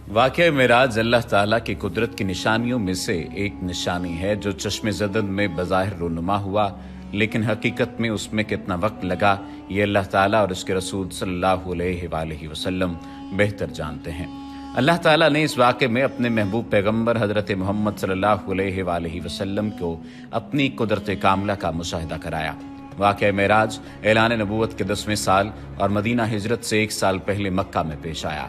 वाक़या मेराज अल्लाह ताला की कुदरत की निशानियों में से एक निशानी है जो चश्मे ज़दन में बज़ाहिर रूनुमा हुआ, लेकिन हकीकत में उसमें कितना वक्त लगा ये अल्लाह ताला और उसके रसूल सल्लल्लाहु अलैहि वसल्लम बेहतर जानते हैं। अल्लाह ताला ने इस वाक़े में अपने महबूब पैगम्बर हज़रत मोहम्मद सल्लल्लाहु अलैहि वसल्लम को अपनी कुदरत कामला का मुशाहिदा कराया। वाक़या मेराज ऐलान नबूवत के 10वें साल और मदीना हिजरत से 1 साल पहले मक्का में पेश आया।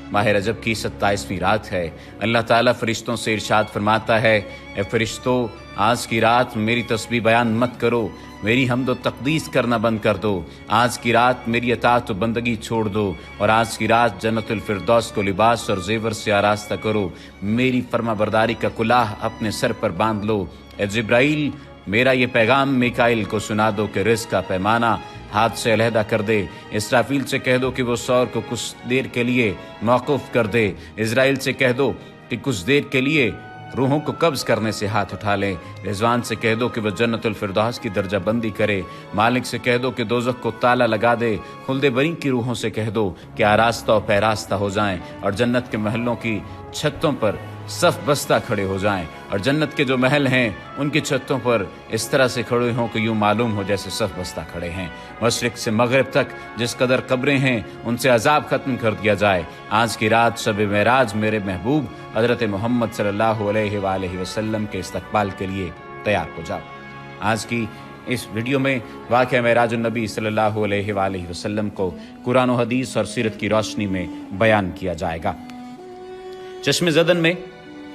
माह रजब की 27वीं रात है। अल्लाह ताला फरिश्तों से इरशाद फरमाता है, ए फरिश्तों, आज की रात मेरी तस्बीह बयान मत करो, मेरी हम्द व तक़दीस करना बंद कर दो। आज की रात मेरी अताअत व बंदगी छोड़ दो और आज की रात जन्नतुल फिरदौस को लिबास और जेवर से आरास्ता करो। मेरी फर्माबरदारी का कुलाह अपने सर पर बांध लो। ए जिब्राइल, मेरा ये पैगाम मिकाइल को सुना दो कि रिज़्क़ का पैमाना हाथ से अलहदा कर दे। इसराफील से कह दो कि वो सौर को कुछ देर के लिए मौकूफ़ कर दे। इज़राइल से कह दो कि कुछ देर के लिए रूहों को कब्ज़ करने से हाथ उठा ले। रिजवान से कह दो कि वह जन्नतुल फिरदौस की दर्जा बंदी करे। मालिक से कह दो कि दोज़ख को ताला लगा दे। खुल्दे बरी की रूहों से कह दो कि आरास्ता और पैरास्ता हो जाएं और जन्नत के महलों की छतों पर सफ बस्ता खड़े हो जाएं और जन्नत के जो महल हैं उनकी छतों पर इस तरह से खड़े हों कि यूं मालूम हो जैसे सफ बस्ता खड़े हैं। मशरिक से मगरिब तक जिस कदर कब्रें हैं उनसे अजाब खत्म कर दिया जाए। आज की रात शब मेराज मेरे महबूब हज़रत मोहम्मद सल्लल्लाहु अलैहि वसल्लम के इस्तकबाल के लिए तैयार हो जाओ। आज की इस वीडियो में वाक़या मेराजुन नबी सल्लल्लाहु अलैहि वसल्लम को कुरान और हदीस और सीरत की रोशनी में बयान किया जाएगा। चश्मे ज़दन में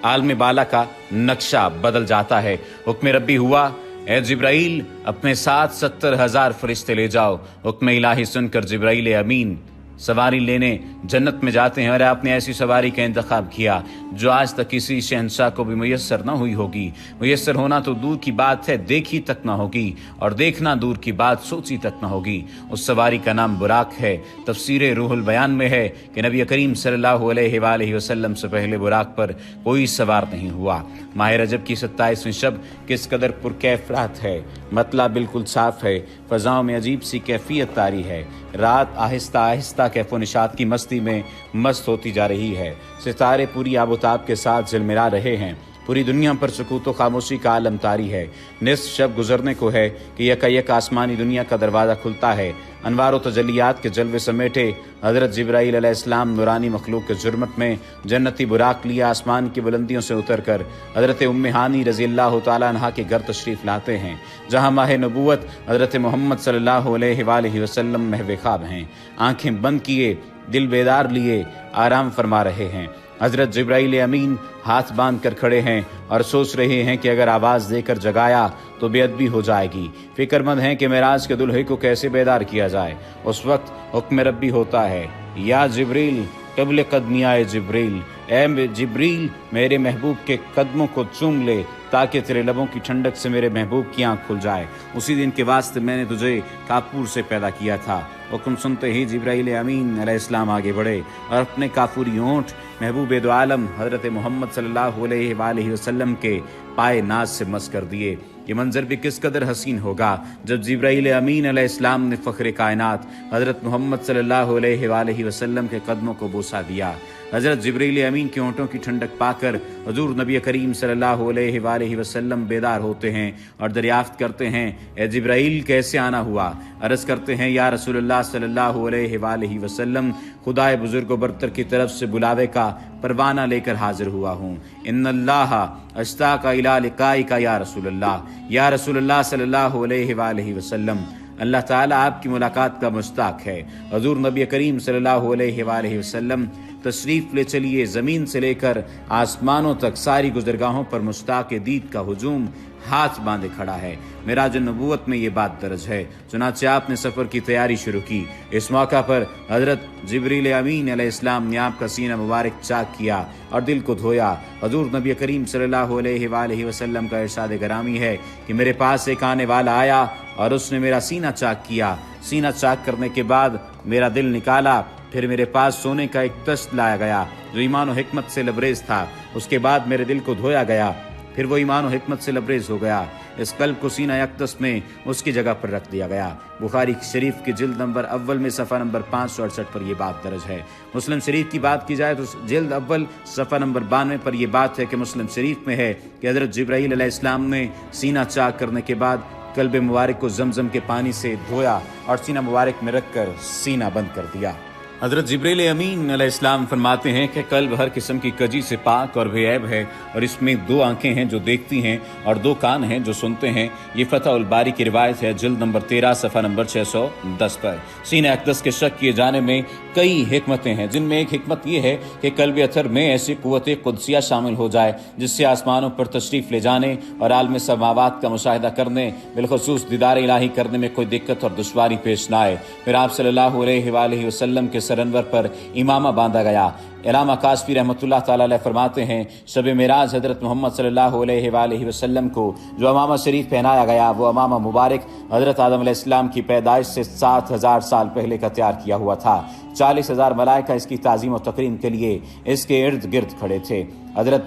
आलम बाला का नक्शा बदल जाता है। हुक्म रब्बी हुआ, ए जिब्राइल, अपने साथ 70,000 फरिश्ते ले जाओ। हुक्म इलाही सुनकर जिब्राइल अमीन सवारी लेने जन्नत में जाते हैं और आपने ऐसी सवारी का इंतखाब किया जो आज तक किसी शहंशाह को भी मुयस्सर न हुई होगी। मुयस्सर होना तो दूर की बात है, देखी तक न होगी, और देखना दूर की बात, सोची तक न होगी। उस सवारी का नाम बुराक है। तफसीर रूहुल बयान में है कि नबी करीम सल्लल्लाहु अलैहि वसल्लम से पहले बुराक पर कोई सवार नहीं हुआ। माह रजब की 27वीं शब किस कदर पुरकैफ रात है। मतला बिल्कुल साफ है। फ़ज़ाओं में अजीब सी कैफियत तारी है। रात आहिस्ता आहिस्ता कैफ़ो निशात की मस्ती में मस्त होती जा रही है। सितारे पूरी आबोताब के साथ झिलमिला रहे हैं। पूरी दुनिया पर सुकूत व खामोशी का आलम तारी है। निस्फ शब गुजरने को है कि यकायक आसमानी दुनिया का दरवाज़ा खुलता है। अनवार व तजलियात के जलवे समेटे हज़रत जिब्राईल अलैहिस्सलाम नूरानी मखलूक के जुर्मत में जन्नती बुराक लिया आसमान की बुलंदियों से उतर कर हज़रत उम्मे हानी रज़ियल्लाहु तआला अन्हा के घर तशरीफ़ लाते हैं, जहाँ माह नबूवत हज़रत मोहम्मद सल्लल्लाहु अलैहि वसल्लम महव ख्वाब हैं। आँखें बंद किए, दिल बेदार लिए आराम फरमा रहे हैं। हज़रत जिब्राईल अमीन हाथ बांध कर खड़े हैं और सोच रहे हैं कि अगर आवाज़ देकर जगाया तो बेअदबी हो जाएगी। फिक्रमंद हैं कि मेराज के दुल्हे को कैसे बेदार किया जाए। उस वक्त हुक्म रब्बी होता है, या जिब्रील क़ब्ल क़दमी आए जिब्रील, ए जिब्रील, मेरे महबूब के कदमों को चूम ले ताकि तेरे लबों की ठंडक से मेरे महबूब की आँख खुल जाए। उसी दिन के वास्ते मैंने तुझे काफूर से पैदा किया था। हुक्म सुनते ही जिब्राईल अमीन अलैहिस्सलाम आगे बढ़े और अपने काफूरी होंठ महबूब दो आलम हज़रत मोहम्मद सल्लल्लाहु अलैहि वसल्लम के पाए नाज से मस कर दिए। ये मंजर भी किस कदर हसीन होगा जब जिब्राईल अमीन अलैहिस्सलाम ने फ़ख्र कायनात हज़रत मोहम्मद सल्लल्लाहु अलैहि वसल्लम के कदमों को बोसा दिया। हज़रत जिब्राईल अमीन के होंठों की ठंडक पाकर हुज़ूर नबी करीम सल्लल्लाहु अलैहि वसल्लम बेदार होते हैं और दरियाफ्त करते हैं, ए जिब्राईल, कैसे आना हुआ? अर्ज़ करते हैं, या रसूलुल्लाह सल्लल्लाहु अलैहि वसल्लम, खुदाए बुजुर्ग व बरतर की तरफ से बुलावे का परवाना लेकर हाजिर हुआ हूँ। इन्नल्लाह अश्ताका इला लिकाइका या रसूलुल्लाह सल्लल्लाहु अलैहि वसल्लम, अल्लाह ताला आपकी मुलाकात का मुश्ताक है। हुज़ूर नबी करीम सल्लल्लाहु अलैहि वसल्लम तशरीफ़ ले चलिए। ज़मीन से लेकर आसमानों तक सारी गुज़रगाहों पर मुश्ताक दीद का हुजूम हाथ बांधे खड़ा है। मेराज नबूवत में ये बात दर्ज है। चुनांचे आपने सफ़र की तैयारी शुरू की। इस मौका पर हज़रत जिब्रील अमीन अलैहिस्सलाम ने आपका सीना मुबारक चाक किया और दिल को धोया। हुज़ूर नबी करीम सल्लल्लाहु अलैहि वसल्लम का इरशाद गरामी है कि मेरे पास एक आने वाला आया और उसने मेरा सीना चाक किया। सीना चाक करने के बाद मेरा दिल निकाला। फिर मेरे पास सोने का एक तश्त लाया गया जो ईमान और हिकमत से लबरेज था। उसके बाद मेरे दिल को धोया गया। फिर वो ईमान और हिकमत से लबरेज हो गया। इस कल्ब को सीना अक़दस में उसकी जगह पर रख दिया गया। बुखारी शरीफ की जिल्द नंबर अव्वल में सफ़ा नंबर 568 पर यह बात दर्ज है। मुस्लिम शरीफ की बात की जाए तो जिल्द अव्वल सफ़ा नंबर 92 पर यह बात है कि मुस्लिम शरीफ में है कि हज़रत जिब्राईल अलैहिस्सलाम ने सीना चाक करने के बाद कल्ब मुबारक को जमजम के पानी से धोया और सीना मुबारक में रखकर सीना बंद कर दिया। हज़रत जिब्रील अमीन अलैहिस्सलाम फरमाते हैं कि कल्ब हर किस्म की कजी से पाक और बेऐब है और इसमें 2 आंखें हैं जो देखती हैं और 2 कान हैं जो सुनते हैं। ये फतहुल बारी की रिवायत है जिल्द नंबर 13 सफ़ा नंबर 610 पर। सीने अक़दस के शक किए जाने में कई हिकमतें हैं, जिनमें एक हिकमत ये है कि कल्ब अतर में ऐसी क़ुव्वत क़ुदसिया शामिल हो जाए जिससे आसमानों पर तशरीफ़ ले जाने और आलम समावात का मुशाहिदा करने, बिलखुसूस दीदार इलाही करने में कोई दिक्कत और दुश्वारी पेश न आए। फिर आप सल्लल्लाहु अलैहि वसल्लम के सरअनवर पर इमामा बांधा गया। इलामा काशफी रहमतुल्लाह ताला अलैह फरमाते हैं, शब मेराज हज़रत मोहम्मद सल्लल्लाहु अलैहि वसल्लम को जो अमामा शरीफ पहनाया गया वो अमामा मुबारक हज़रत आदम अलैहिस्सलाम की पैदाइश से 7000 साल पहले का तैयार किया हुआ था। 40,000 मलाइका इसकी ताज़ीम और तकरीम के लिए इसके इर्द गिर्द खड़े थे। हज़रत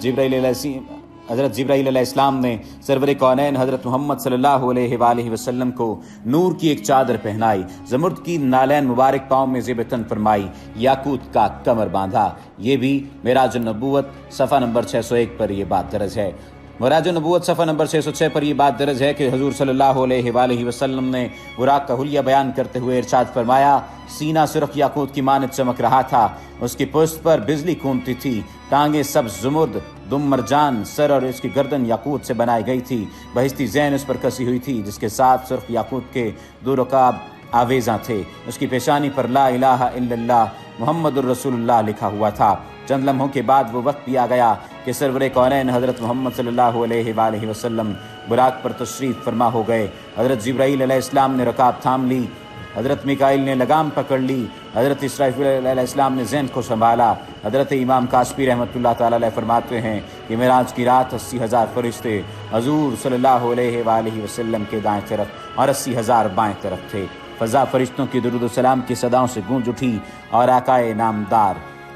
जिब्राईल अलैहिस्सलाम ने सरवर कौनैन हज़रत मोहम्मद सल्लल्लाहु अलैहि वसल्लम को नूर की एक चादर पहनाई, ज़मुर्द की नालैन मुबारक पाँव में ज़ेब-ए-तन फरमाई, याकूत का कमर बांधा। ये भी मेराज नबूवत सफ़ा नंबर 601 पर यह बात दर्ज है। मेराज नबूवत सफ़ा नंबर 606 पर यह बात दर्ज है कि हुज़ूर सल्लल्लाहु अलैहि वसल्लम ने बुराक का हुलिया बयान करते हुए इरशाद फरमाया, सीना सुर्ख याकूत की मानद चमक रहा था, उसकी पुश्त पर बिजली कूदती थी, टांगे सब ज़ुमुर्द, दुम मरजान, सर और इसकी गर्दन याकूत से बनाई गई थी, बहिस्ती ज़ैन उस पर कसी हुई थी जिसके साथ सुर्ख याकूत के 2 रकाब आवेज़ा थे। उसकी पेशानी पर ला इलाहा इल्लल्लाह मुहम्मदुर रसूलुल्लाह लिखा हुआ था। चंद लम्हों के बाद वो वक्त भी आ गया कि सरवर कौनैन हज़रत मोहम्मद सल्लल्लाहु अलैहि वसल्लम बुराक पर तशरीफ़ फरमा हो गए। हज़रत जिब्राईल अलैहिस्सलाम ने रकाब थाम ली, हज़रत मिकाईल ने लगाम पकड़ ली, हज़रत इसराफील अलैहिस्सलाम ने ज़ैन को संभाला। हज़रत इमाम काशफी रहमतुल्लाह ताला अलैह फरमाते हैं कि मेराज की रात 80,000 फरिश्ते हज़ूर सल्लल्लाहु अलैहि वसल्लम के दाएं तरफ और 80,000 बाएं तरफ थे। फ़ज़ा फरिश्तों की दुरूद व सलाम की सदाओं से गूंज उठी और आकाए नामदार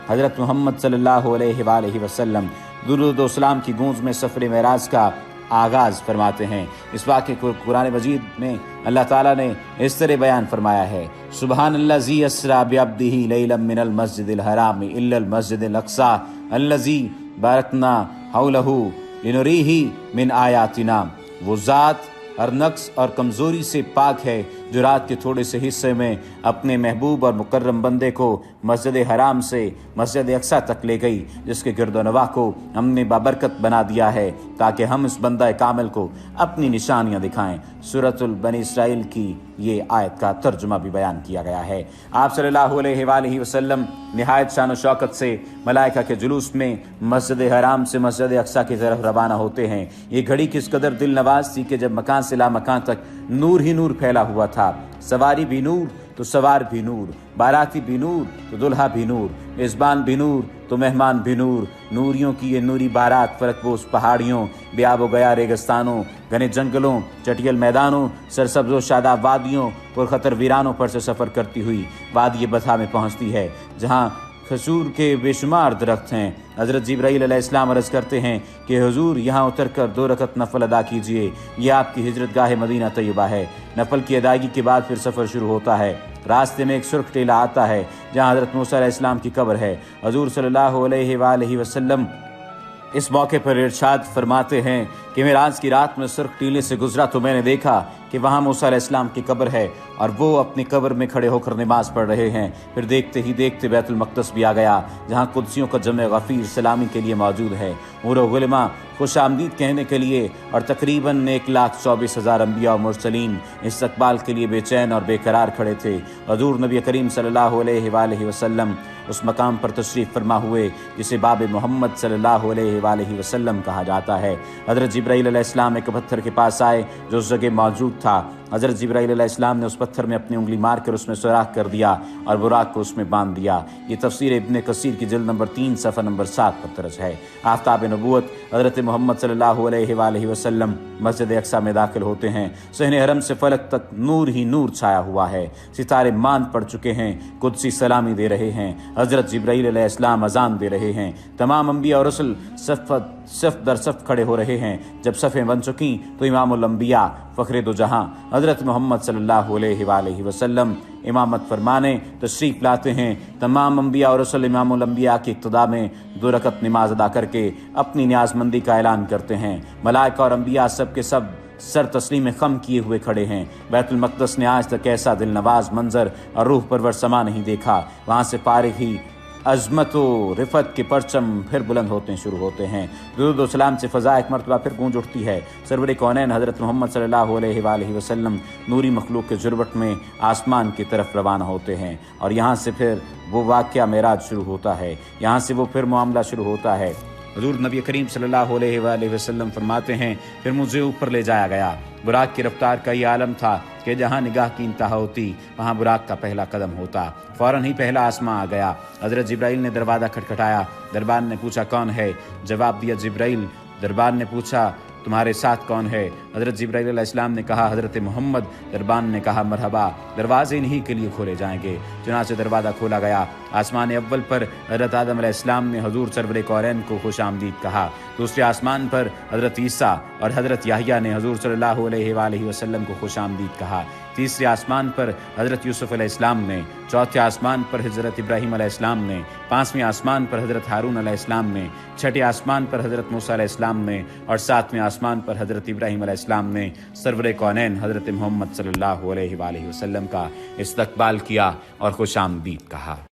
हज़रत मोहम्मद सल्लल्लाहु अलैहि वसल्लम दुरूद व सलाम की गूंज में सफ़र मेराज का आगाज़ फरमाते हैं। इस वाक़े को कुरान मजीद में अल्लाह ताला ने इस तरह बयान फरमाया है, सुबहानल्लज़ी अस्रा बिअब्दिही लैलन मिनल मस्जिदिल हराम इल्लल मस्जिदिल अक़सा अल्लज़ी बारकना हौलहू लिनुरीही मिन आयातिना। वो ज़ात हर नक्स और कमज़ोरी से पाक है जो रात के थोड़े से हिस्से में अपने महबूब और मुकर्रम बंदे को मस्जिद हराम से मस्जिद अक़सा तक ले गई, जिसके गिरदोनवा को हमने बाबरकत बना दिया है ताकि हम इस बंदा कामिल को अपनी निशानियां दिखाएं। सूरतुल बनी इसराइल की ये आयत का तर्जुमा भी बयान किया गया है। आप सल्लल्लाहु अलैहि वसल्लम निहायत शान व शौकत से मलाइका के जुलूस में मस्जिद हराम से मस्जिद अक़सा की तरफ रवाना होते हैं। ये घड़ी किस कदर दिल नवाज थी कि जब मकान से ला मकान तक नूर ही नूर फैला हुआ था। सवारी भी नूर तो सवार भी नूर, बाराती भी नूर तो दुल्हा भी नूर, मेज़बान भी नूर तो मेहमान भी नूर। नूरियों की ये नूरी बारात फलकपोश पहाड़ियों, बेआब गया रेगिस्तानों, घने जंगलों, चटियल मैदानों, सरसब्ज़ व शादाब वादियों, पुरखतर वीरानों पर से सफ़र करती हुई वादी बथा में पहुँचती है जहाँ खजूर के बेशुमार दरख्त हैं। हज़रत जिब्राईल अलैहिस्सलाम अर्ज़ करते हैं कि हुजूर यहाँ उतर कर 2 रकत नफल अदा कीजिए, यह आपकी हिजरत गाह मदीना तैयबा है। नफल की अदायगी के बाद फिर सफ़र शुरू होता है। रास्ते में एक सुर्ख टीला आता है जहाँ हज़रत मूसा अलैहिस्सलाम की कब्र है। हुजूर सल्लल्लाहु अलैहि वसल्लम इस मौके पर इरशाद फरमाते हैं कि मेराज की रात में सुर्ख टीले से गुजरा तो मैंने देखा कि वहाँ मूसा अलैहिस्सलाम की कब्र है और वो अपनी कब्र में खड़े होकर नमाज पढ़ रहे हैं। फिर देखते ही देखते बैतुल मक़दस भी आ गया जहाँ कुद्सियों का जमे गफ़ीर सलामी के लिए मौजूद है, उमर गुलमा खुश आमदीद कहने के लिए, और तकरीबन 1,24,000 अम्बिया और मुरसलीन इस्तक़बाल के लिए बेचैन और बेकरार खड़े थे। हुज़ूर नबी करीम सल्लल्लाहु अलैहि वसल्लम उस मकाम पर तशरीफ़ फरमा हुए जिसे बाब मोहम्मद सल्लल्लाहु अलैहि वसल्लम कहा जाता है। हज़रत जिब्राईल अलैहिस्सलाम एक पत्थर के पास आए जो उस जगह मौजूद था। हज़रत जिब्राईल अलैहिस्सलाम ने उस पत्थर में अपनी उंगली मारकर उसमें सुराख कर दिया और बुराक को उसमें बांध दिया। ये तफसीर इब्न कसीर की जिल्द नंबर 3 सफ़ा नंबर 7 पर दर्ज है। आफ्ताब नबूवत हज़रत मोहम्मद सल्लल्लाहु अलैहि वसल्लम मस्जिद अक़सा में दाखिल होते हैं। सहने हरम से फलक तक नूर ही नूर छाया हुआ है। सितारे मांद पड़ चुके हैं, कुदसी सलामी दे रहे हैं। हज़रत जिब्राईल अलैहिस्सलाम अज़ान दे रहे हैं। तमाम अंबिया और रसूल صف در صف کھڑے ہو رہے ہیں۔ جب صفیں بن چکیں تو امام الانبیاء فخر دو جہاں حضرت محمد صلی اللہ علیہ وآلہ وسلم امامت فرمانے تشریف لاتے ہیں۔ تمام انبیاء اور رسل امام الانبیاء کی اقتداء میں 2 رکعت نماز ادا کر کے اپنی نیاز مندی کا اعلان کرتے ہیں۔ ملائکہ اور انبیاء سب کے سب سر تسلیم خم کیے ہوئے کھڑے ہیں۔ بیت المقدس نے آج تک ایسا دل نواز منظر اور روح پرور سما نہیں دیکھا۔ وہاں سے فارغ ہی عظمت و رفت کے پرچم پھر بلند ہوتے شروع ہوتے ہیں۔ درود و سلام سے فضا ایک مرتبہ پھر گونج اٹھتی ہے۔ سرور کونین حضرت محمد صلی اللہ علیہ وآلہ وسلم نوری مخلوق کے جربٹ میں آسمان کی طرف روانہ ہوتے ہیں، اور یہاں سے پھر وہ واقعہ معراج شروع ہوتا ہے، یہاں سے وہ پھر معاملہ شروع ہوتا ہے۔ حضور نبی کریم صلی اللہ علیہ وآلہ وسلم فرماتے ہیں پھر مجھے اوپر لے جایا گیا۔ براق کی رفتار کا یہ عالم تھا کہ جہاں نگاہ کی انتہا ہوتی وہاں براق کا پہلا قدم ہوتا۔ فوراً ہی پہلا آسماں آ گیا۔ حضرت جبرائیل نے دروازہ کھٹکھٹایا۔ دربان نے پوچھا کون ہے؟ جواب دیا جبرائیل۔ دربان نے پوچھا تمہارے ساتھ کون ہے؟ حضرت جبرائیل علیہ السلام نے کہا حضرت محمد۔ دربان نے کہا مرحبا، دروازے انہی کے لیے کھولے جائیں گے۔ چنانچہ دروازہ کھولا گیا۔ آسمان اول پر حضرت آدم علیہ السلام نے حضور سرور کونین کو خوش آمدید کہا۔ دوسرے آسمان پر حضرت عیسیٰ اور حضرت یحییٰ نے حضور صلی اللہ علیہ وآلہ وسلم کو خوش آمدید کہا۔ تیسرے آسمان پر حضرت یوسف علیہ السلام نے، چوتھے آسمان پر حضرت ابراہیم علیہ السلام نے، پانچویں آسمان پر حضرت ہارون علیہ السلام نے، چھٹے آسمان پر حضرت موسیٰ علیہ السلام نے، اور ساتویں آسمان پر حضرت ابراہیم علیہ السلام نے سرور کونین حضرت محمد صلی اللہ علیہ وآلہ وسلم کا استقبال کیا اور خوش آمدید کہا۔